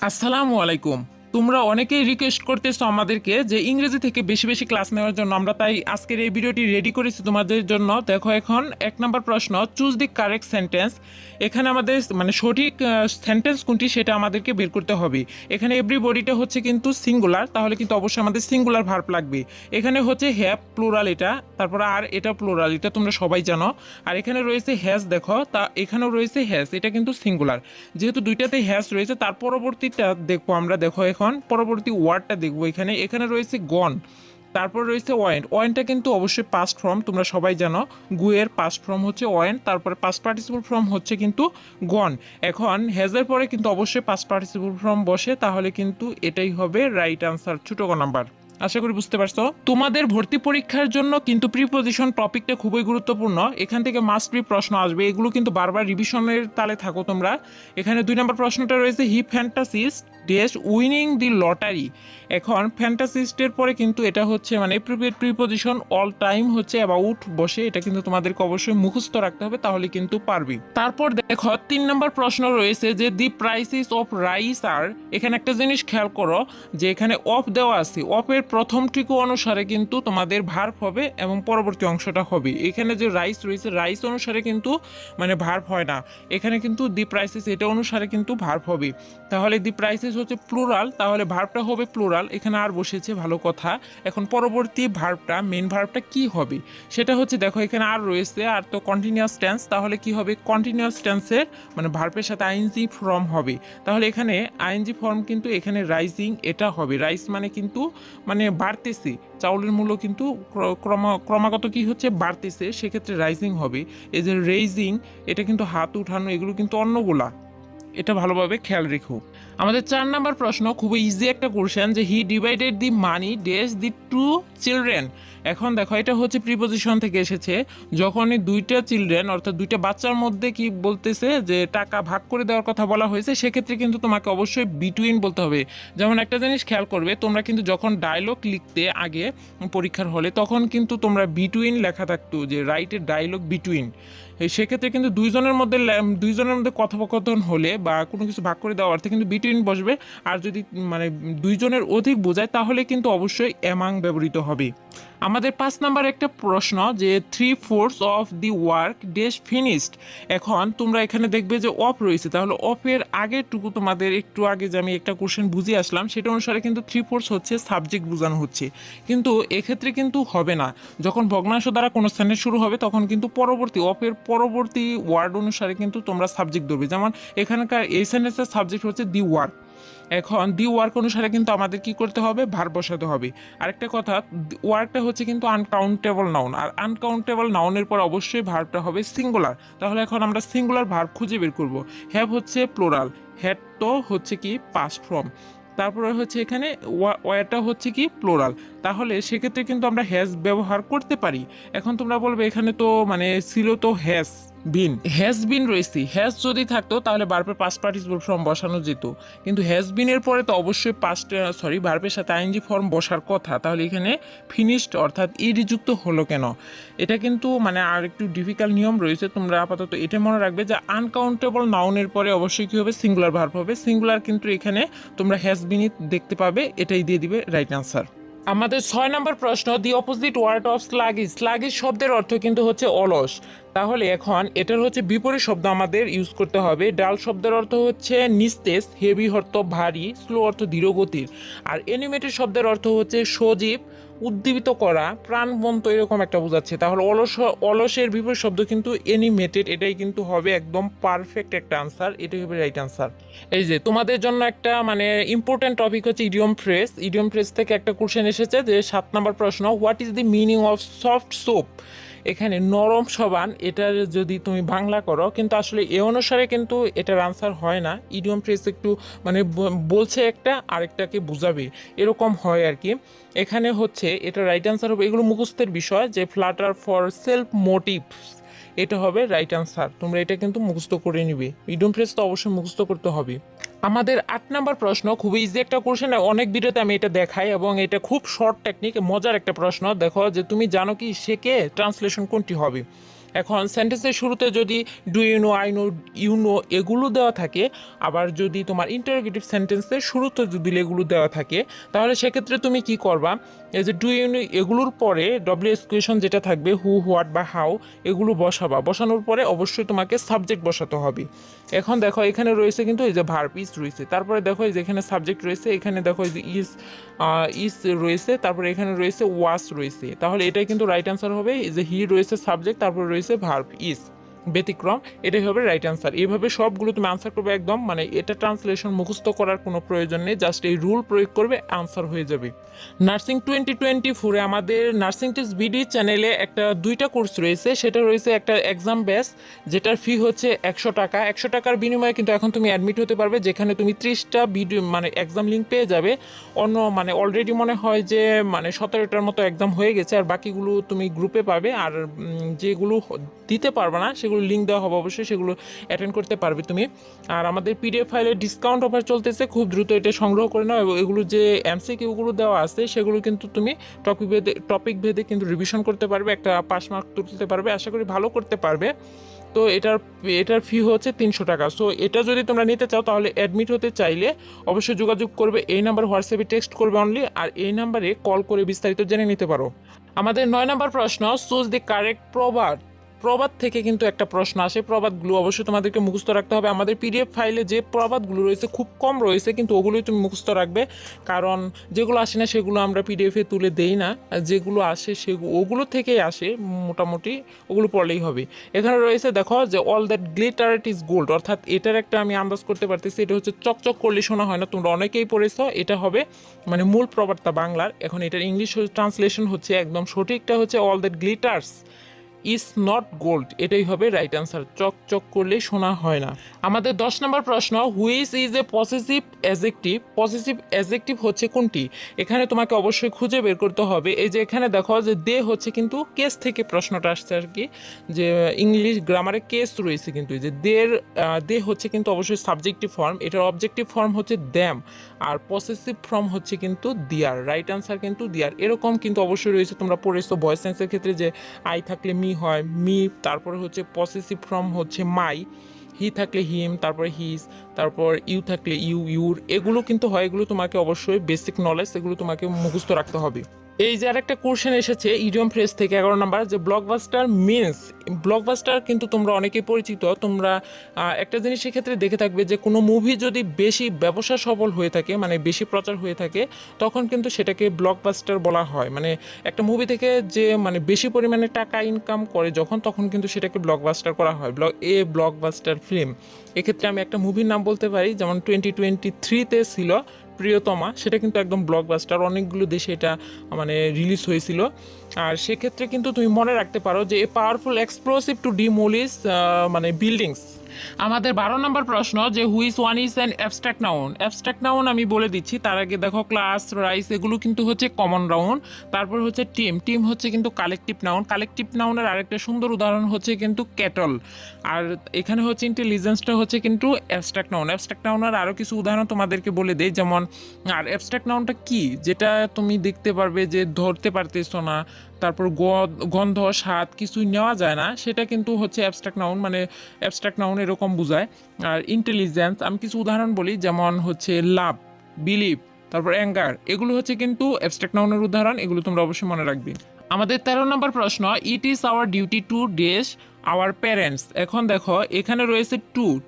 আসসালামু আলাইকুম। তোমরা অনেকেই রিকোয়েস্ট করতেছো আমাদেরকে যে ইংরেজি থেকে বেশি বেশি ক্লাস নেওয়ার জন্য। আমরা তাই আজকের এই ভিডিওটি রেডি করেছি তোমাদের জন্য। দেখো এখন 1 নম্বর প্রশ্ন, চুজ দি কারেক্ট সেন্টেন্স। এখানে আমাদের মানে সঠিক সেন্টেন্স কোনটি সেটা আমাদেরকে বের করতে হবে। এখানে এভরিবডিটা হচ্ছে কিন্তু সিঙ্গুলার, তাহলে কিন্তু অবশ্যই আমাদের সিঙ্গুলার ভার্ব লাগবে। এখানে হচ্ছে হ্যাভ প্লুরাল এটা, তারপর আর এটা প্লুরাল, এটা তোমরা সবাই জানো। আর এখানে রয়েছে হ্যাজ, দেখো তা এখানেও রয়েছে হ্যাজ, এটা কিন্তু সিঙ্গুলার। যেহেতু দুইটাতে হ্যাজ রয়েছে, তার পরবর্তীটা দেখবো আমরা। দেখো এখন পরবর্তী ওয়ার্ডটা দেখবো। এখানে এখানে রয়েছে গন, তারপর রয়েছে ওয়েন্ট। ওয়েন্টটা কিন্তু অবশ্যই পাস্ট ফর্ম, তোমরা সবাই জানো। গুয়ের পাস্ট ফর্ম হচ্ছে ওয়েন্ট, তারপরে পাস্ট পার্টিসিপল ফর্ম হচ্ছে কিন্তু গন। এখন হ্যাজের পরে কিন্তু অবশ্যই পাস্ট পার্টিসিপল ফর্ম বসে, তাহলে কিন্তু এটাই হবে রাইট আনসার, ছোট ক নাম্বার। আশা করি বুঝতে পারছো। তোমাদের ভর্তি পরীক্ষার জন্য কিন্তু প্রিপোজিশন টপিকটা খুবই গুরুত্বপূর্ণ। এখান থেকে মাস্ট বি প্রশ্ন আসবে, এগুলো কিন্তু বারবার রিভিশনের তালে থাকো তোমরা। এখানে 2 নম্বর প্রশ্নটা রয়েছে হি ফ্যান্টাসিস্ট ড্যাশ উইনিং দি লটারি। এখন ফ্যান্টাসিস্টের পরে কিন্তু এটা হচ্ছে মানে প্রিপোজিশন অল টাইম হচ্ছে অ্যাবাউট বসে, এটা কিন্তু তোমাদেরকে অবশ্যই মুখস্থ রাখতে হবে, তাহলে কিন্তু পারবি। তারপর দেখো 3 নম্বর প্রশ্ন রয়েছে যে দি প্রাইসেস অফ রাইস আর। এখানে একটা জিনিস খেয়াল করো যে এখানে অফ দেওয়া আছে, অফের প্রথমটিকু অনুসারে কিন্তু তোমাদের ভার্ব হবে এবং পরবর্তী অংশটা হবে। এখানে যে রাইস রয়েছে, রাইস অনুসারে কিন্তু মানে ভার্ব হয় না। এখানে কিন্তু দি প্রাইসেস এটা অনুসারে কিন্তু ভার্ব হবে। তাহলে দি প্রাইসেস হচ্ছে প্লুরাল, তাহলে ভার্বটা হবে প্লুরাল। এখানে আর বসেছে, ভালো কথা। এখন পরবর্তী ভার্বটা, মেন ভার্বটা কি হবে সেটা হচ্ছে, দেখো এখানে আর রয়েছে, আর তো কন্টিনিউয়াস টেন্স, তাহলে কি হবে কন্টিনিউয়াস টেন্সের মানে ভার্বের সাথে আইএনজি ফর্ম হবে। তাহলে এখানে আইএনজি ফর্ম কিন্তু এখানে রাইজিং এটা হবে। রাইস মানে কিন্তু মানে বাড়তেছে, চাউলের মূল্য কিন্তু ক্রমাগত কি হচ্ছে বাড়তেছে, সেক্ষেত্রে রাইজিং হবে। এই যে রেইজিং, এটা কিন্তু হাত উঠানো, এগুলো কিন্তু অন্যগুলা, এটা ভালোভাবে খেয়াল রেখো। আমাদের 4 নম্বর প্রশ্ন খুবই ইজি একটা কোশ্চেন যে he divided the money dash the two children. এখন দেখো এটা হচ্ছে প্রিপোজিশন থেকে এসেছে। যখনই দুইটা চিলড্রেন অর্থাৎ দুইটা বাচ্চার মধ্যে কি বলতেছে যে টাকা ভাগ করে দেওয়ার কথা বলা হয়েছে, সেক্ষেত্রে কিন্তু তোমাকে অবশ্যই বিটুইন বলতে হবে। যেমন একটা জিনিস খেয়াল করবে, তোমরা কিন্তু যখন ডায়লগ লিখতে আগে পরীক্ষার হলে, তখন কিন্তু তোমরা বিটুইন লেখা থাকতো যে রাইটের ডায়লগ বিটুইন। সেক্ষেত্রে কিন্তু দুইজনের মধ্যে কথোপকথন হলে বা কোনো কিছু ভাগ করে দেওয়ার অর্থে কিন্তু বিটুইন বসবে। আর যদি মানে দুইজনের অধিক বোঝায়, তাহলে কিন্তু অবশ্যই অ্যামাং ব্যবহৃত হবে। আমাদের 5 নম্বর একটা প্রশ্ন যে 3/4 of the work days finished. এখন তোমরা এখানে দেখবে যে অফ রয়েছে, তাহলে অফের আগেরটুকু তোমাদের একটু আগে যে আমি একটা কোশ্চেন বুঝিয়ে আসলাম, সেটা অনুসারে কিন্তু 3/4 হচ্ছে সাবজেক্ট বোঝানো হচ্ছে। কিন্তু এক্ষেত্রে কিন্তু হবে না। যখন ভগ্নাংশ দ্বারা কোনো সেন্টেন্স শুরু হবে, তখন কিন্তু পরবর্তী অফের পরবর্তী ওয়ার্ড অনুসারে কিন্তু তোমরা সাবজেক্ট ধরবে। যেমন এখানকার এই সেন্টেন্সের সাবজেক্ট হচ্ছে দি ওয়ার্ক। এখন দি ওয়ার্ক অনুসারে কিন্তু আমাদের কি করতে হবে, ভার্ব বসাতে হবে। আরেকটা কথা, ওয়ার্কটা হচ্ছে কিন্তু আনকাউন্টেবল নাউন, আর আনকাউন্টেবল নাউনের পর অবশ্যই ভার্বটা হবে সিঙ্গুলার। তাহলে এখন আমরা সিঙ্গুলার ভার্ব খুঁজে বের করব। হ্যাভ হচ্ছে প্লোরাল, হ্যাড তো হচ্ছে কি পাস্ট ফর্ম, তারপরে হচ্ছে এখানে ওয়ারটা হচ্ছে কি প্লোরাল। তাহলে সেক্ষেত্রে কিন্তু আমরা হ্যাজ ব্যবহার করতে পারি। এখন তোমরা বলবে এখানে তো মানে ছিল তো হ্যাজ বিন রয়েছে। হ্যাজ যদি থাকতো তাহলে ভার্বের পাস্ট পার্টিসিপল ফর্ম বসানো যেত, কিন্তু হ্যাজ বিনের পরে তো অবশ্যই ভার্বের সাথে আইএনজি ফর্ম বসার কথা। তাহলে এখানে ফিনিশড অর্থাৎ ইডি যুক্ত হলো কেন, এটা কিন্তু মানে আর একটু ডিফিকাল্ট নিয়ম রয়েছে। তোমরা আপাতত এটা মনে রাখবে যে আনকাউন্টেবল নাউনের পরে অবশ্যই কি হবে, সিঙ্গুলার ভার্ব হবে। সিঙ্গুলার কিন্তু এখানে তোমরা হ্যাজ বিন দেখতে পাবে, এটাই দিয়ে দিবে রাইট আনসার। আমাদের 6 নম্বর প্রশ্ন the opposite word of sluggish. Sluggish শব্দের অর্থ কিন্তু হচ্ছে অলস। তাহলে এখন এটার হচ্ছে বিপরীত শব্দ আমাদের ইউজ করতে হবে। ডাল শব্দের অর্থ হচ্ছে নিস্তেজ, হেভি অর্থ ভারী, স্লো অর্থ ধীরগতির। আর অ্যানিমেটেড শব্দের অর্থ হচ্ছে সজীব, উদ্দীপিত করা, প্রাণবন্ত, এরকম একটা বোঝাচ্ছে। তাহলে অলসের বিপরীত শব্দ কিন্তু অ্যানিমেটেড, এটাই কিন্তু হবে একদম পারফেক্ট একটা আনসার, এটাই হবে রাইট আনসার। এই যে তোমাদের জন্য একটা মানে ইম্পর্টেন্ট টপিক হচ্ছে ইডিয়ম ফ্রেজ। ইডিয়ম ফ্রেজ থেকে একটা কোশ্চেন এসেছে যে 7 নম্বর প্রশ্ন, what is the meaning of soft soap. এখানে নরম সাবান, এটার যদি তুমি বাংলা করো, কিন্তু আসলে এ অনুসারে কিন্তু এটার আনসার হয় না। ইডিয়ম ফ্রেজ একটু মানে বলছে একটা আরেকটাকে বুঝাবে, এরকম হয় আর কি। এখানে হচ্ছে এটা রাইট আনসার হবে, এগুলো মুখস্থের বিষয়, যে ফ্লাটার ফর সেলফ মোটিভস, এটা হবে রাইট আনসার। তোমরা এটা কিন্তু মুখস্থ করে নিবে, ইডিয়ম ফ্রেজ তো অবশ্যই মুখস্থ করতে হবে। আমাদের 8 নম্বর প্রশ্ন খুবই ইজি একটা কোশ্চেন, অনেক ভিডিওতে আমি এটা দেখাই এবং এটা খুব শর্ট টেকনিক, মজার একটা প্রশ্ন। দেখো যে তুমি জানো কি শেকে ট্রান্সলেশন কোনটি হবে। এখন সেন্টেন্সের শুরুতে যদি do you know, I know, you know এগুলো দেওয়া থাকে, আবার যদি তোমার ইন্টারোগেটিভ সেন্টেন্সের শুরুতে যদি এগুলো দেওয়া থাকে, তাহলে সেক্ষেত্রে তুমি কি করবা, এই যে ডু ইউ নো এগুলোর পরে ডব্লিউএস কোয়েশন যেটা থাকবে হু, হোয়াট বা হাউ এগুলো বসাবা। বসানোর পরে অবশ্যই তোমাকে সাবজেক্ট বসাতে হবে। এখন দেখো এখানে রয়েছে কিন্তু এই যে ভার্ব ইজ রয়েছে, তারপরে দেখো এই যে এখানে সাবজেক্ট রয়েছে, এখানে দেখো এই যে ইজ রয়েছে, তারপরে এখানে রয়েছে ওয়াস রয়েছে। তাহলে এটাই কিন্তু রাইট অ্যান্সার হবে, এই যে হি রয়েছে সাবজেক্ট, তারপরে রয়েছে ভার্ব ইজ, ব্যতিক্রম, এটাই হবে রাইট অ্যান্সার। এইভাবে সবগুলো তুমি আনসার করবে একদম, মানে এটা ট্রান্সলেশন মুখস্থ করার কোনো প্রয়োজন নেই, জাস্ট এই রুল প্রয়োগ করবে, আনসার হয়ে যাবে। নার্সিং 2024-এ আমাদের নার্সিং টিপস বিডি চ্যানেলে একটা 2টা কোর্স রয়েছে। সেটা রয়েছে একটা এক্সাম বেস, যেটার ফি হচ্ছে 100 টাকা। 100 টাকার বিনিময়ে কিন্তু এখন তুমি অ্যাডমিট হতে পারবে, যেখানে তুমি 30টা ভিডিও মানে এক্সাম লিঙ্ক পেয়ে যাবে। অন্য মানে অলরেডি মনে হয় যে মানে 17টার মতো এক্সাম হয়ে গেছে, আর বাকিগুলো তুমি গ্রুপে পাবে। আর যেগুলো দিতে পারবে না সেগুলো লিঙ্ক দেওয়া হবে, অবশ্যই সেগুলো অ্যাটেন্ড করতে পারবে তুমি। আর আমাদের পিডিএফ ফাইলে ডিসকাউন্ট অফার চলতেছে, খুব দ্রুত এটা সংগ্রহ করে নাও। এবং এগুলো যে এমসিকিউগুলো দেওয়া আছে সেগুলো কিন্তু তুমি টপিক ভেদে কিন্তু রিভিশন করতে পারবে, একটা পাস মার্ক তুলতে পারবে, আশা করি ভালো করতে পারবে। তো এটার ফি হচ্ছে 300 টাকা। সো এটা যদি তোমরা নিতে চাও তাহলে অ্যাডমিট হতে চাইলে অবশ্যই যোগাযোগ করবে, এই নাম্বার হোয়াটসঅ্যাপে টেক্সট করবে অনলি, আর এই নাম্বারে কল করে বিস্তারিত জেনে নিতে পারো। আমাদের 9 নম্বর প্রশ্ন, চুজ দি কারেক্ট প্রবাদ। প্রবাদ থেকে কিন্তু একটা প্রশ্ন আসে, প্রবাদগুলো অবশ্যই তোমাদেরকে মুখস্থ রাখতে হবে। আমাদের পিডিএফ ফাইলে যে প্রবাদগুলো রয়েছে খুব কম রয়েছে, কিন্তু ওগুলোই তুমি মুখস্থ রাখবে, কারণ যেগুলো আসে না সেগুলো আমরা পিডিএফে তুলে দেই না, আর যেগুলো আসে ওগুলো থেকেই আসে মোটামুটি, ওগুলো পড়লেই হবে। এখানে রয়েছে দেখো যে all that glitter it is gold, অর্থাৎ এটার একটা আমি আন্দাজ করতে পারতেছি, এটা হচ্ছে চকচক করলে শোনা হয় না, তোমরা অনেকেই পড়েছো। এটা হবে মানে মূল প্রবাদটা বাংলার। এখন এটার ইংলিশ ট্রান্সলেশন হচ্ছে একদম সঠিকটা হচ্ছে all that glitters is not gold, এটাই হবে রাইট অ্যান্সার, চক চক করলে শোনা হয় না। আমাদের 10 নম্বর প্রশ্ন, which is a possessive adjective. Possessive adjective হচ্ছে কোনটি, এখানে তোমাকে অবশ্যই খুঁজে বের করতে হবে। এই যে এখানে দেখো যে দে হচ্ছে কিন্তু কেস থেকে প্রশ্নটা আসছে আর কি, যে ইংলিশ গ্রামারে কেস রয়েছে, কিন্তু এই যে দে হচ্ছে কিন্তু অবশ্যই সাবজেক্টিভ ফর্ম, এটার অবজেক্টিভ ফর্ম হচ্ছে দ্যাম, আর পসেসিভ ফর্ম হচ্ছে কিন্তু দিয়ার, রাইট অ্যান্সার কিন্তু দিয়ার। এরকম কিন্তু অবশ্যই রয়েছে, তোমরা পড়েছো ভয়েস সেন্সের ক্ষেত্রে যে আই থাকলে মি হয় মি, তারপরে হচ্ছে পসেসিভ ফর্ম হচ্ছে মাই, হি থাকলে হিম, তারপরে হিজ, তারপর ইউ থাকলে ইউর, এগুলো কিন্তু হয়। এগুলো তোমাকে অবশ্যই বেসিক নলেজ, এগুলো তোমাকে মুখস্থ রাখতে হবে। এই যে আরেকটা কোশ্চেন এসেছে ইডিয়ম ফ্রেজ থেকে 11 নম্বর, যে ব্লকবাস্টার মিন্স। ব্লকবাস্টার কিন্তু তোমরা অনেকেই পরিচিত, তোমরা একটা জিনিস ক্ষেত্রে দেখে থাকবে যে কোনো মুভি যদি বেশি ব্যবসা সফল হয়ে থাকে, মানে বেশি প্রচার হয়ে থাকে, তখন কিন্তু সেটাকে ব্লকবাস্টার বলা হয়। মানে একটা মুভি থেকে যে মানে বেশি পরিমাণে টাকা ইনকাম করে যখন, তখন কিন্তু সেটাকে ব্লকবাস্টার করা হয়, ব্লকবাস্টার ফিল্ম। এক্ষেত্রে আমি একটা মুভির নাম বলতে পারি, যেমন 2023-তে ছিল প্রিয়তমা, সেটা কিন্তু একদম ব্লকবাস্টার, অনেকগুলো দেশে এটা মানে রিলিজ হয়েছিল। আর সেক্ষেত্রে কিন্তু তুমি মনে রাখতে পারো যে a powerful explosive to demolish মানে বিল্ডিংস। আমাদের 12 নম্বর প্রশ্ন, যে which one is an abstract noun. Abstract noun আমি বলে দিচ্ছি, তার আগে দেখো ক্লাস, রাইস এগুলো কিন্তু হচ্ছে কমন নাউন। তারপর হচ্ছে টিম হচ্ছে কিন্তু কালেকটিভ নাউন। কালেকটিভ নাউনের আরেকটা সুন্দর উদাহরণ হচ্ছে কিন্তু ক্যাটল। আর এখানে হচ্ছে ইন্টেলিজেন্সটা হচ্ছে কিন্তু অ্যাবস্ট্রাক্ট নাউন। অ্যাবস্ট্রাক্ট নাউনের আরও কিছু উদাহরণ তোমাদেরকে বলে দেই, যেমন আর অ্যাবস্ট্রাক্ট নাউনটা কি, যেটা তুমি দেখতে পারবে যে ধরতে পারতেছো না, তারপর গন্ধ স্বাদ কিছুই নেওয়া যায় না, সেটা কিন্তু হচ্ছে অ্যাবস্ট্রাক্ট নাউন, মানে অ্যাবস্ট্রাক্ট নাউন এরকম বোঝায়। আর ইন্টেলিজেন্স আমি কিছু উদাহরণ বলি, যেমন হচ্ছে লাভ, বিলিভ, তারপর অ্যাঙ্গার, এগুলো হচ্ছে কিন্তু অ্যাবস্ট্রাক্ট নাউনের উদাহরণ, এগুলো তোমরা অবশ্যই মনে রাখবে। আমাদের 13 নম্বর প্রশ্ন, it is our duty to dash our parents. এখন দেখো এখানে রয়েছে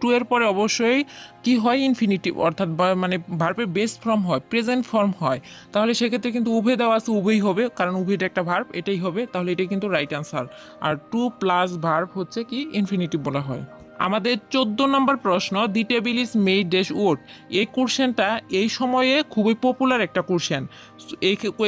টু এর পরে অবশ্যই কি হয়, ইনফিনিটিভ, অর্থাৎ মানে ভার্বের বেস ফর্ম হয়, প্রেজেন্ট ফর্ম হয়। তাহলে সেক্ষেত্রে কিন্তু উভে দেওয়া আছে, উভয়ই হবে, কারণ উভয়টা একটা ভার্ব, এটাই হবে, তাহলে এটাই কিন্তু রাইট অ্যান্সার। আর টু প্লাস ভার্ব হচ্ছে কি ইনফিনিটিভ বলা হয়। আমাদের 14 নম্বর প্রশ্ন, the table is made dash would. এই কোশ্চেনটা এই সময়ে খুবই পপুলার একটা কোশ্চেন।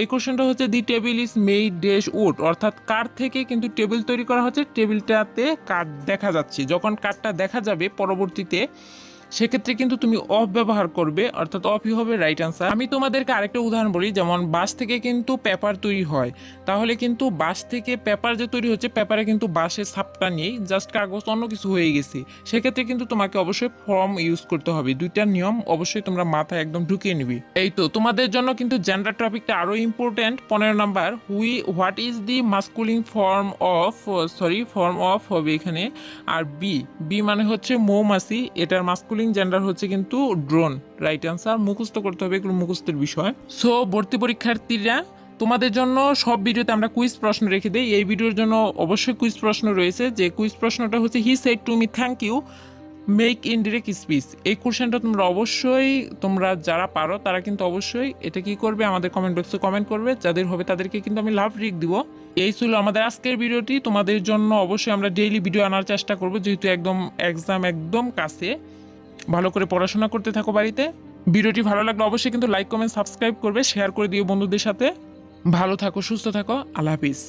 এই কোশ্চেনটা হচ্ছে the table is made dash would, অর্থাৎ কাঠ থেকে কিন্তু টেবিল তৈরি করা হচ্ছে, টেবিলটাতে কাঠ দেখা যাচ্ছে, যখন কাঠটা দেখা যাবে পরবর্তীতে সেক্ষেত্রে কিন্তু তুমি অফ ব্যবহার করবে, অর্থাৎ অফই হবে রাইট অ্যান্সার। আমি তোমাদেরকে আরেকটা উদাহরণ বলি, যেমন বাঁশ থেকে কিন্তু পেপার তৈরি হয়, তাহলে কিন্তু বাঁশ থেকে পেপার যে তৈরি হচ্ছে, পেপারে কিন্তু বাঁশের ছাপটা নেই, জাস্ট কাগজ অন্য কিছু হয়ে গেছে। সেক্ষেত্রে কিন্তু তোমাকে অবশ্যই ফর্ম ইউজ করতে হবে। দুইটা নিয়ম অবশ্যই তোমরা মাথায় একদম ঢুকিয়ে নিবি। এই তো তোমাদের জন্য কিন্তু জেন্ডার টপিকটা আরো important. 15 number, what is the masculine form of হবে এখানে। আর বি মানে হচ্ছে মৌমাছি, এটার মাস্কুলিন জেন্ডার হচ্ছে কিন্তু ড্রোন। Right answer. মুখস্থ করতে হবে, এগুলো মুখস্থের বিষয়। সো ভর্তি পরীক্ষার্থীরা, তোমাদের জন্য সব ভিডিওতে আমরা কুইজ প্রশ্ন রেখে দিই। এই ভিডিওর জন্য অবশ্যই কুইজ প্রশ্ন রয়েছে, যে কুইজ প্রশ্নটা হচ্ছে he said to me thank you make indirect speech. এই কোশ্চেনটা তোমরা অবশ্যই, তোমরা যারা পারো তারা কিন্তু অবশ্যই এটা কি করবে, আমাদের কমেন্ট বক্সে কমেন্ট করবে। যাদের হবে তাদেরকে কিন্তু আমি লাভ রিক দিব। এই ছিল আমাদের আজকের ভিডিওটি। তোমাদের জন্য অবশ্যই আমরা ডেইলি ভিডিও আনার চেষ্টা করব, যেহেতু একদম এক্সাম একদম কাছে। ভালো করে পড়াশোনা করতে থাকো বাড়িতে। ভিডিওটি ভালো লাগলে অবশ্যই কিন্তু লাইক কমেন্ট সাবস্ক্রাইব করবে, শেয়ার করে দিও বন্ধুদের সাথে। ভালো থাকো, সুস্থ থাকো, আল্লাহ হাফিজ।